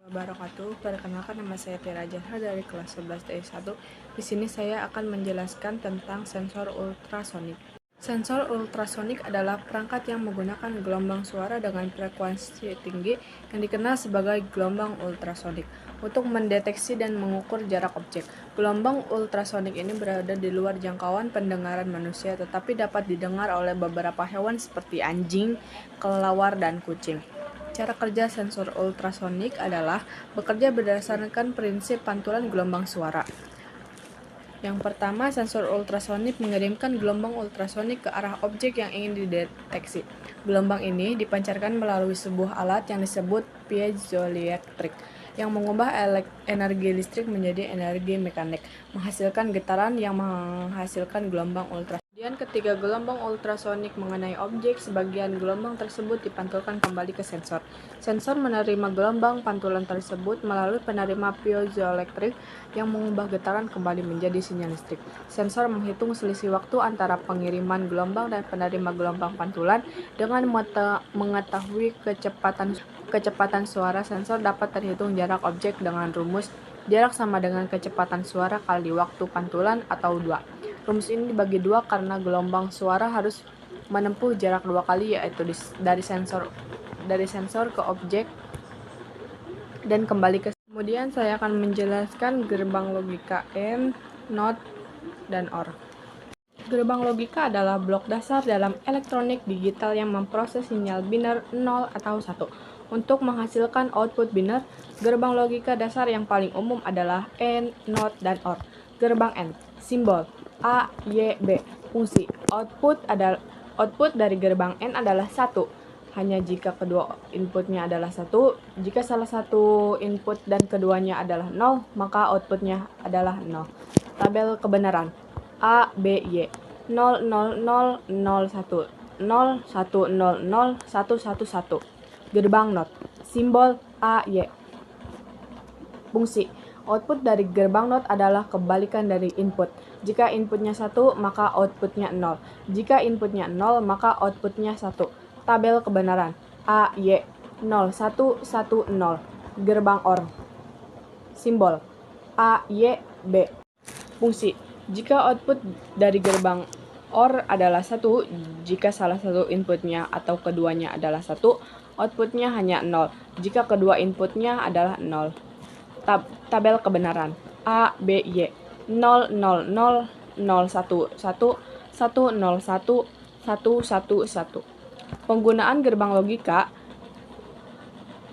Wabarakatuh. Perkenalkan, nama saya Tira Jahra dari kelas 11 D1. Di sini saya akan menjelaskan tentang sensor ultrasonik. Sensor ultrasonik adalah perangkat yang menggunakan gelombang suara dengan frekuensi tinggi yang dikenal sebagai gelombang ultrasonik untuk mendeteksi dan mengukur jarak objek. Gelombang ultrasonik ini berada di luar jangkauan pendengaran manusia, tetapi dapat didengar oleh beberapa hewan seperti anjing, kelelawar, dan kucing. Cara kerja sensor ultrasonik adalah bekerja berdasarkan prinsip pantulan gelombang suara. Yang pertama, sensor ultrasonik mengirimkan gelombang ultrasonik ke arah objek yang ingin dideteksi. Gelombang ini dipancarkan melalui sebuah alat yang disebut piezoelektrik, yang mengubah energi listrik menjadi energi mekanik, menghasilkan getaran yang menghasilkan gelombang ultrasonik. Kemudian ketika gelombang ultrasonik mengenai objek, sebagian gelombang tersebut dipantulkan kembali ke sensor. Sensor menerima gelombang pantulan tersebut melalui penerima piezoelektrik yang mengubah getaran kembali menjadi sinyal listrik. Sensor menghitung selisih waktu antara pengiriman gelombang dan penerima gelombang pantulan. Dengan mengetahui kecepatan suara, sensor dapat terhitung jarak objek dengan rumus jarak sama dengan kecepatan suara kali waktu pantulan atau 2. Rumus ini dibagi 2 karena gelombang suara harus menempuh jarak 2 kali, yaitu dari sensor ke objek dan kembali ke. Kemudian saya akan menjelaskan gerbang logika AND, NOT, dan OR. Gerbang logika adalah blok dasar dalam elektronik digital yang memproses sinyal biner 0 atau 1 untuk menghasilkan output biner. Gerbang logika dasar yang paling umum adalah AND, NOT, dan OR. Gerbang AND, simbol A, Y, B. Fungsi output dari gerbang AND adalah 1 hanya jika kedua inputnya adalah 1. Jika salah satu input dan keduanya adalah 0, maka outputnya adalah 0. Tabel kebenaran A, B, Y. 0, 0, 0, 0, 1, 0, 1, 0, 0, 1, 1, 1. Gerbang NOT, simbol A, Y. Fungsi output dari gerbang NOT adalah kebalikan dari input. Jika inputnya 1, maka outputnya 0. Jika inputnya 0, maka outputnya 1. Tabel kebenaran A, Y. 0, 1, 1, 0. Gerbang OR, simbol A, Y, B. Fungsi jika output dari gerbang OR adalah 1, jika salah satu inputnya atau keduanya adalah 1, outputnya hanya 0. Jika kedua inputnya adalah 0. Tabel kebenaran A, B, Y. 0, 0, 0, 0, 1, 1, 1, 0, 1, 1, 1, 1. Penggunaan gerbang logika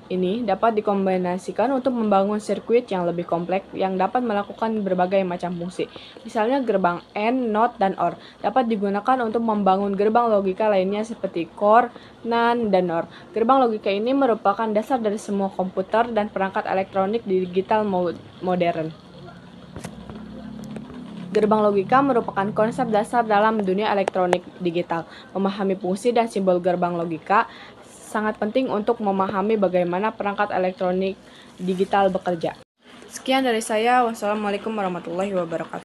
ini dapat dikombinasikan untuk membangun sirkuit yang lebih kompleks yang dapat melakukan berbagai macam fungsi. Misalnya gerbang AND, NOT, dan OR dapat digunakan untuk membangun gerbang logika lainnya seperti CORE, NAND, dan NOR. Gerbang logika ini merupakan dasar dari semua komputer dan perangkat elektronik digital modern. Gerbang logika merupakan konsep dasar dalam dunia elektronik digital. Memahami fungsi dan simbol gerbang logika sangat penting untuk memahami bagaimana perangkat elektronik digital bekerja. Sekian dari saya. Wassalamualaikum warahmatullahi wabarakatuh.